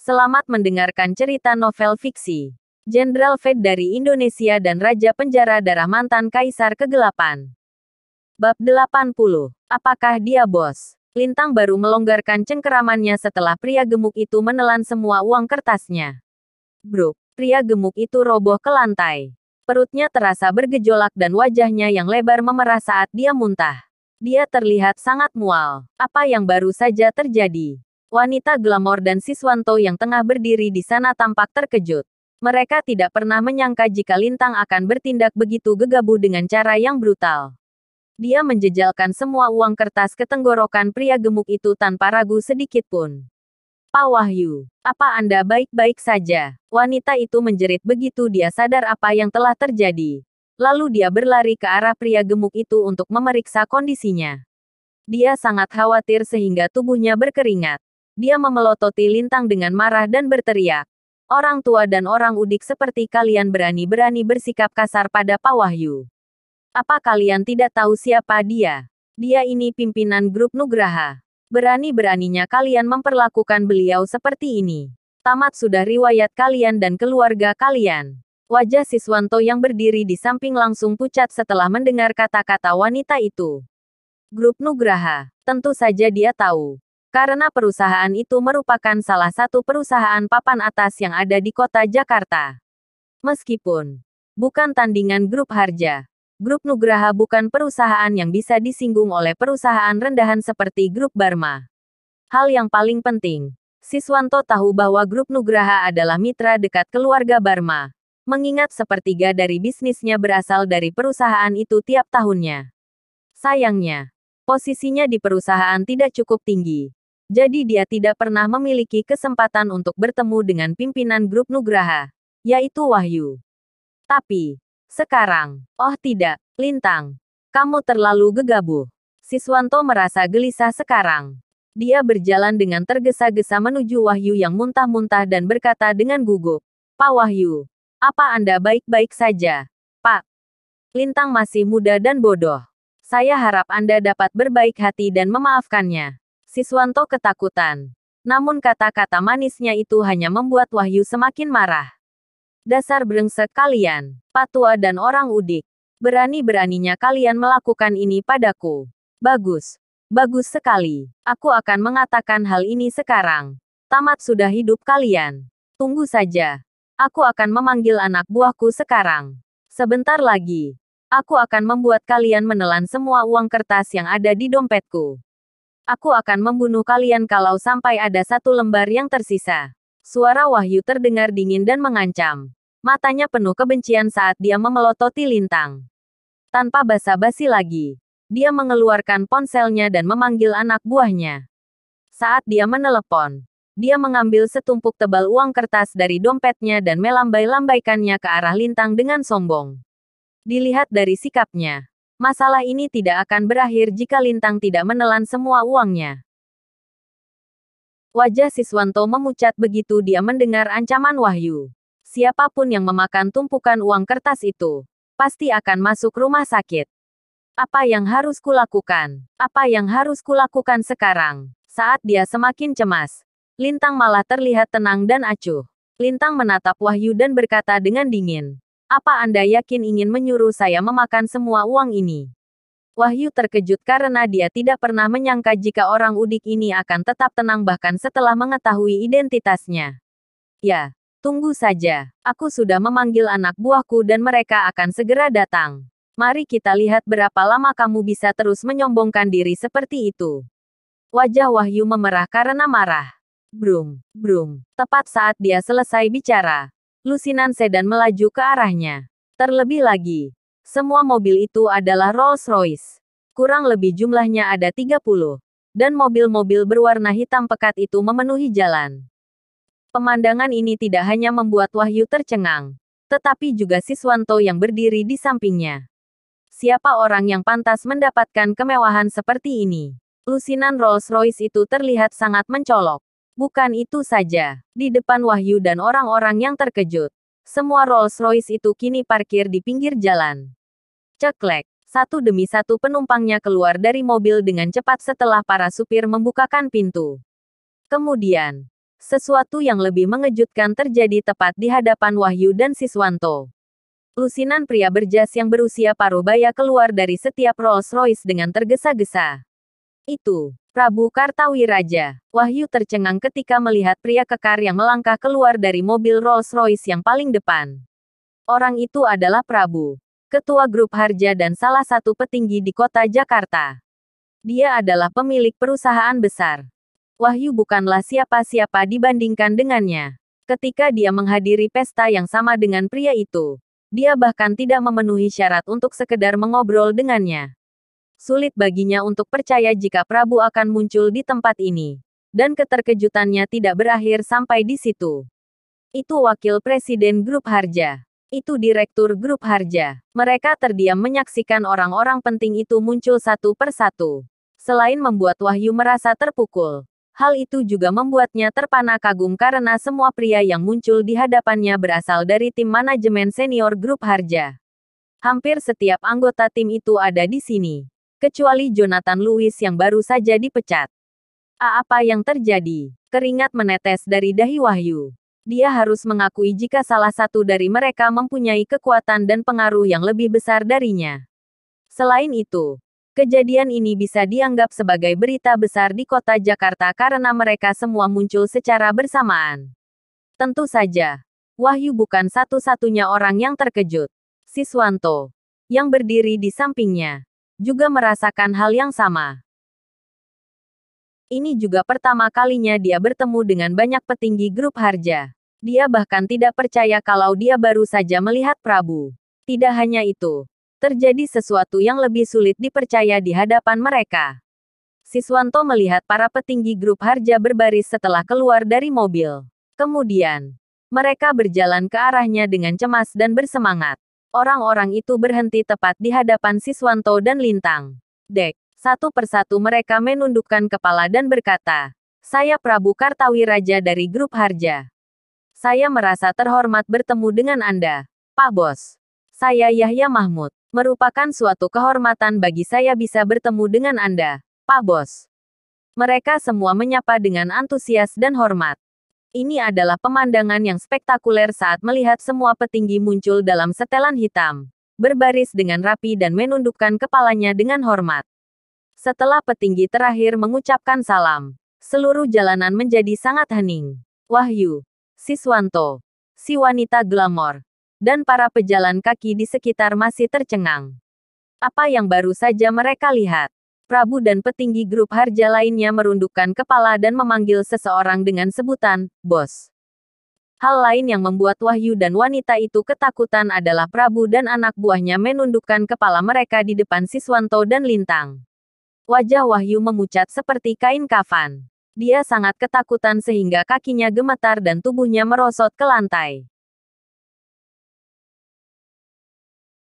Selamat mendengarkan cerita novel fiksi. Jenderal Fed dari Indonesia dan Raja Penjara Darah Mantan Kaisar Kegelapan. Bab 80. Apakah dia bos? Lintang baru melonggarkan cengkeramannya setelah pria gemuk itu menelan semua uang kertasnya. Bruk, pria gemuk itu roboh ke lantai. Perutnya terasa bergejolak dan wajahnya yang lebar memerah saat dia muntah. Dia terlihat sangat mual. Apa yang baru saja terjadi? Wanita glamor dan Siswanto yang tengah berdiri di sana tampak terkejut. Mereka tidak pernah menyangka jika Lintang akan bertindak begitu gegabah dengan cara yang brutal. Dia menjejalkan semua uang kertas ke tenggorokan pria gemuk itu tanpa ragu sedikit pun. Pak Wahyu, apa Anda baik-baik saja? Wanita itu menjerit begitu dia sadar apa yang telah terjadi. Lalu dia berlari ke arah pria gemuk itu untuk memeriksa kondisinya. Dia sangat khawatir sehingga tubuhnya berkeringat. Dia memelototi Lintang dengan marah dan berteriak. Orang tua dan orang udik seperti kalian berani-berani bersikap kasar pada Pak Wahyu. Apa kalian tidak tahu siapa dia? Dia ini pimpinan grup Nugraha. Berani-beraninya kalian memperlakukan beliau seperti ini. Tamat sudah riwayat kalian dan keluarga kalian. Wajah Siswanto yang berdiri di samping langsung pucat setelah mendengar kata-kata wanita itu. Grup Nugraha, tentu saja dia tahu. Karena perusahaan itu merupakan salah satu perusahaan papan atas yang ada di kota Jakarta. Meskipun bukan tandingan grup Harja, grup Nugraha bukan perusahaan yang bisa disinggung oleh perusahaan rendahan seperti grup Barma. Hal yang paling penting, Siswanto tahu bahwa grup Nugraha adalah mitra dekat keluarga Barma. Mengingat sepertiga dari bisnisnya berasal dari perusahaan itu tiap tahunnya. Sayangnya, posisinya di perusahaan tidak cukup tinggi. Jadi dia tidak pernah memiliki kesempatan untuk bertemu dengan pimpinan grup Nugraha, yaitu Wahyu. Tapi, sekarang, oh tidak, Lintang, kamu terlalu gegabah. Siswanto merasa gelisah sekarang. Dia berjalan dengan tergesa-gesa menuju Wahyu yang muntah-muntah dan berkata dengan gugup, Pak Wahyu, apa Anda baik-baik saja? Pak, Lintang masih muda dan bodoh. Saya harap Anda dapat berbaik hati dan memaafkannya. Siswanto ketakutan. Namun kata-kata manisnya itu hanya membuat Wahyu semakin marah. Dasar brengsek kalian, patua dan orang udik. Berani-beraninya kalian melakukan ini padaku. Bagus. Bagus sekali. Aku akan mengatakan hal ini sekarang. Tamat sudah hidup kalian. Tunggu saja. Aku akan memanggil anak buahku sekarang. Sebentar lagi. Aku akan membuat kalian menelan semua uang kertas yang ada di dompetku. Aku akan membunuh kalian kalau sampai ada satu lembar yang tersisa. Suara Wahyu terdengar dingin dan mengancam. Matanya penuh kebencian saat dia memelototi Lintang. Tanpa basa-basi lagi, dia mengeluarkan ponselnya dan memanggil anak buahnya. Saat dia menelepon, dia mengambil setumpuk tebal uang kertas dari dompetnya dan melambai-lambaikannya ke arah Lintang dengan sombong. Dilihat dari sikapnya, masalah ini tidak akan berakhir jika Lintang tidak menelan semua uangnya. Wajah Siswanto memucat begitu dia mendengar ancaman Wahyu. Siapapun yang memakan tumpukan uang kertas itu, pasti akan masuk rumah sakit. Apa yang harus kulakukan? Apa yang harus kulakukan sekarang? Saat dia semakin cemas, Lintang malah terlihat tenang dan acuh. Lintang menatap Wahyu dan berkata dengan dingin. Apa Anda yakin ingin menyuruh saya memakan semua uang ini? Wahyu terkejut karena dia tidak pernah menyangka jika orang udik ini akan tetap tenang bahkan setelah mengetahui identitasnya. Ya, tunggu saja. Aku sudah memanggil anak buahku dan mereka akan segera datang. Mari kita lihat berapa lama kamu bisa terus menyombongkan diri seperti itu. Wajah Wahyu memerah karena marah. Brum, brum. Tepat saat dia selesai bicara, lusinan sedan melaju ke arahnya. Terlebih lagi, semua mobil itu adalah Rolls-Royce. Kurang lebih jumlahnya ada 30. Dan mobil-mobil berwarna hitam pekat itu memenuhi jalan. Pemandangan ini tidak hanya membuat Wahyu tercengang, tetapi juga Siswanto yang berdiri di sampingnya. Siapa orang yang pantas mendapatkan kemewahan seperti ini? Lusinan Rolls-Royce itu terlihat sangat mencolok. Bukan itu saja, di depan Wahyu dan orang-orang yang terkejut, semua Rolls-Royce itu kini parkir di pinggir jalan. Ceklek, satu demi satu penumpangnya keluar dari mobil dengan cepat setelah para supir membukakan pintu. Kemudian, Sesuatu yang lebih mengejutkan terjadi tepat di hadapan Wahyu dan Siswanto. Lusinan pria berjas yang berusia paruh baya keluar dari setiap Rolls Royce dengan tergesa-gesa. Itu, Prabu Kartawiraja. Wahyu tercengang ketika melihat pria kekar yang melangkah keluar dari mobil Rolls Royce yang paling depan. Orang itu adalah Prabu, ketua grup Harja dan salah satu petinggi di kota Jakarta. Dia adalah pemilik perusahaan besar. Wahyu bukanlah siapa-siapa dibandingkan dengannya. Ketika dia menghadiri pesta yang sama dengan pria itu, dia bahkan tidak memenuhi syarat untuk sekedar mengobrol dengannya. Sulit baginya untuk percaya jika Prabu akan muncul di tempat ini. Dan keterkejutannya tidak berakhir sampai di situ. Itu wakil presiden grup Harja. Itu direktur grup Harja. Mereka terdiam menyaksikan orang-orang penting itu muncul satu persatu. Selain membuat Wahyu merasa terpukul, hal itu juga membuatnya terpana kagum karena semua pria yang muncul di hadapannya berasal dari tim manajemen senior grup Harja. Hampir setiap anggota tim itu ada di sini. Kecuali Jonathan Lewis yang baru saja dipecat. Apa yang terjadi? Keringat menetes dari dahi Wahyu. Dia harus mengakui jika salah satu dari mereka mempunyai kekuatan dan pengaruh yang lebih besar darinya. Selain itu, kejadian ini bisa dianggap sebagai berita besar di kota Jakarta karena mereka semua muncul secara bersamaan. Tentu saja, Wahyu bukan satu-satunya orang yang terkejut. Siswanto, yang berdiri di sampingnya, juga merasakan hal yang sama. Ini juga pertama kalinya dia bertemu dengan banyak petinggi grup Harja. Dia bahkan tidak percaya kalau dia baru saja melihat Prabu. Tidak hanya itu, terjadi sesuatu yang lebih sulit dipercaya di hadapan mereka. Siswanto melihat para petinggi grup Harja berbaris setelah keluar dari mobil. Kemudian, mereka berjalan ke arahnya dengan cemas dan bersemangat. Orang-orang itu berhenti tepat di hadapan Siswanto dan Lintang. Dek, satu persatu mereka menundukkan kepala dan berkata, "Saya Prabu Kartawiraja dari grup Harja. Saya merasa terhormat bertemu dengan Anda, Pak Bos. Saya Yahya Mahmud. Merupakan suatu kehormatan bagi saya bisa bertemu dengan Anda, Pak Bos." Mereka semua menyapa dengan antusias dan hormat. Ini adalah pemandangan yang spektakuler saat melihat semua petinggi muncul dalam setelan hitam, berbaris dengan rapi dan menundukkan kepalanya dengan hormat. Setelah petinggi terakhir mengucapkan salam, seluruh jalanan menjadi sangat hening. Wahyu, Siswanto, si wanita glamor, dan para pejalan kaki di sekitar masih tercengang. Apa yang baru saja mereka lihat? Prabu dan petinggi grup Harja lainnya merundukkan kepala dan memanggil seseorang dengan sebutan, "Bos." Hal lain yang membuat Wahyu dan wanita itu ketakutan adalah Prabu dan anak buahnya menundukkan kepala mereka di depan Siswanto dan Lintang. Wajah Wahyu memucat seperti kain kafan. Dia sangat ketakutan sehingga kakinya gemetar dan tubuhnya merosot ke lantai.